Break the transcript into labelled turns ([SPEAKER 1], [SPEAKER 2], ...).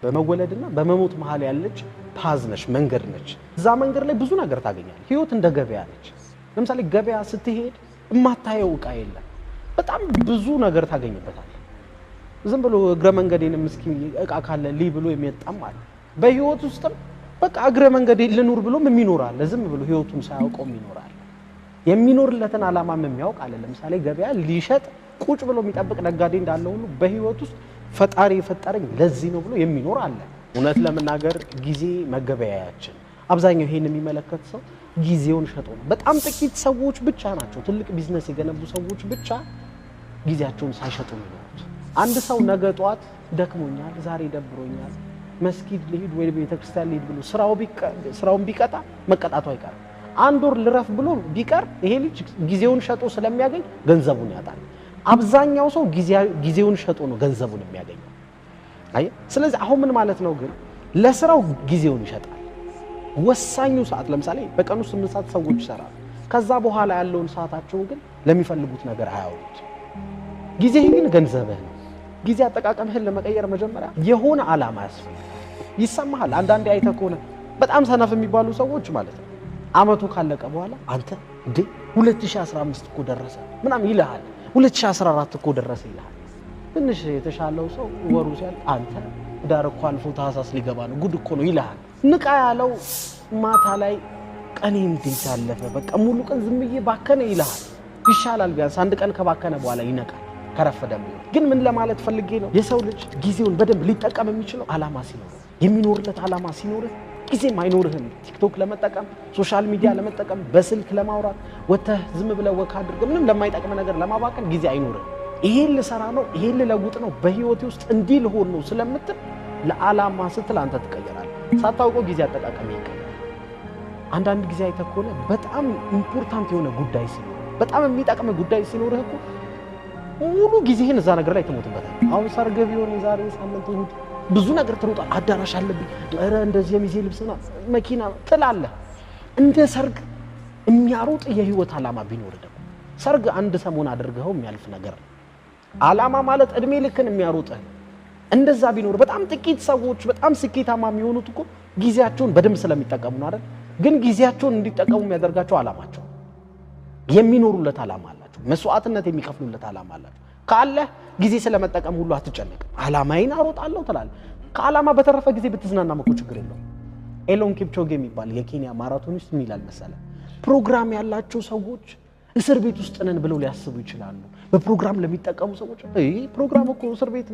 [SPEAKER 1] በመወለድና በመሞት መሃል ያለች ፓዝ ነች መንገድ ነች እዛ መንገድ ላይ ብዙ ነገር ታገኛለህ ህይወት እንደ ገበያ ነች ለምሳሌ ገበያ ስትሄድ የማታየው ዕቃ የለም በጣም ብዙ ነገር ታገኝበታል ዝም ብሎ እግረ መንገዴንም እስኪ ዕቃ ካለ ሊ ብሎ የሚያጣም አለ በህይወት ውስጥም በቃ እግረ መንገዴ ልኑር ብሎም የሚኖራል ዝም ብሎ ህይወቱን ሳያውቀው ይኖራል የሚኖርለትን ዓላማም የሚያውቅ አለ ለምሳሌ ገበያ ሊሸጥ ቁጭ ብሎ የሚጠብቅ ነጋዴ እንዳለው ሁሉ በህይወት ውስጥ ፈጣሪ የፈጠረኝ ለዚህ ነው ብሎ የሚኖር አለ እውነት ለምናገር ጊዜ መገበያያችን አብዛኛው ይሄን የሚመለከት ሰው ጊዜውን ሸጦ ነው በጣም ጥቂት ሰዎች ብቻ ናቸው ትልቅ ቢዝነስ የገነቡ ሰዎች ብቻ ጊዜያቸውን ሳይሸጡ የሚኖሩት አንድ ሰው ነገ ጧት ደክሞኛል ዛሬ ደብሮኛል መስጊድ ልሂድ ወይ ቤተክርስቲያን ልሂድ ብሎ ስራውን ቢቀጣ መቀጣቱ አይቀርም አንድ ወር ልረፍ ብሎ ቢቀር ይሄ ልጅ ጊዜውን ሸጦ ስለሚያገኝ ገንዘቡን ያጣል አብዛኛው ሰው ጊዜውን ሸጦ ነው ገንዘቡን የሚያገኘው አይ ስለዚህ አሁን ምን ማለት ነው ግን ለስራው ጊዜውን ይሸጣል ወሳኙ ሰዓት ለምሳሌ በቀኑ 8 ሰዓት ሰዎች ይሰራሉ ከዛ በኋላ ያለውን ሰዓታቸው ግን ለሚፈልጉት ነገር አያውሉት ጊዜህ ግን ገንዘብህ ነው ጊዜ አጠቃቀምህን ለመቀየር መጀመሪያ የሆነ ዓላማ ያስፈልጋል ይሰማሃል አንዳንዴ አይተህ በጣም ሰነፍ የሚባሉ ሰዎች ማለት ነው አመቱ ካለቀ በኋላ አንተ እንዴ 2015 እኮ ደረሰ ምናምን ይልሃል 2014 እኮ ደረሰ ይልሃል ትንሽ የተሻለው ሰው ወሩ ሲያልቅ አንተ ዳር እኮ አልፎ ታህሳስ ሊገባ ነው ጉድ እኮ ነው ይልሃል ንቃ ያለው ማታ ላይ ቀኔ እንዴት አለፈ በቃ ሙሉ ቀን ዝምዬ ባከነ ይልሃል ይሻላል ቢያንስ አንድ ቀን ከባከነ በኋላ ይነቃል ከረፈደም ግን ምን ለማለት ፈልጌ ነው የሰው ልጅ ጊዜውን በደንብ ሊጠቀም የሚችለው ዓላማ ሲኖር የሚኖርለት ዓላማ ሲኖር ጊዜም አይኖርህም ቲክቶክ ለመጠቀም ሶሻል ሚዲያ ለመጠቀም በስልክ ለማውራት ወተህ ዝም ብለህ ወካ አድርገህ ምንም ለማይጠቅም ነገር ለማባከን ጊዜ አይኖርህም ይሄን ልሰራ ነው ይሄን ልለውጥ ነው በህይወቴ ውስጥ እንዲህ ልሆን ነው ስለምትል ለዓላማ ስትል አንተ ትቀየራለህ ሳታውቀው ጊዜ አጠቃቀም ይቀየራል አንዳንድ ጊዜ አይተኮለ በጣም ኢምፖርታንት የሆነ ጉዳይ ሲኖር በጣም የሚጠቅም ጉዳይ ሲኖርህ እኮ ሙሉ ጊዜህን እዛ ነገር ላይ ትሞትበታል አሁን ሰርግ ቢሆን የዛሬ ሳምንት እሁድ ብዙ ነገር ትሮጣለህ አዳራሽ አለብኝ ኧረ እንደዚህ የሚዜ ልብስና መኪና ትላለህ እንደ ሰርግ የሚያሮጥ የህይወት ዓላማ ቢኖር ደግሞ ሰርግ አንድ ሰሞን አድርገው የሚያልፍ ነገር ዓላማ ማለት እድሜ ልክን የሚያሮጥህ እንደዛ ቢኖር በጣም ጥቂት ሰዎች በጣም ስኬታማ የሚሆኑት እኮ ጊዜያቸውን በደንብ ስለሚጠቀሙ ነው አይደል ግን ጊዜያቸውን እንዲጠቀሙ የሚያደርጋቸው ዓላማቸው የሚኖሩለት ዓላማ አላቸው መስዋዕትነት የሚከፍሉለት ዓላማ አላቸው ካለ ጊዜ ስለመጠቀም ሁሉ አትጨነቅም ዓላማዬን አሮጣለሁ ትላለህ ከዓላማ በተረፈ ጊዜ ብትዝናና መኮ ችግር የለውም ኤሎን ኪፕቾጌ የሚባል የኬንያ ማራቶኒስት ምን ይላል መሰለህ ፕሮግራም ያላቸው ሰዎች እስር ቤት ውስጥ ነን ብለው ሊያስቡ ይችላሉ በፕሮግራም ለሚጠቀሙ ሰዎች ፕሮግራም እኮ እስር ቤት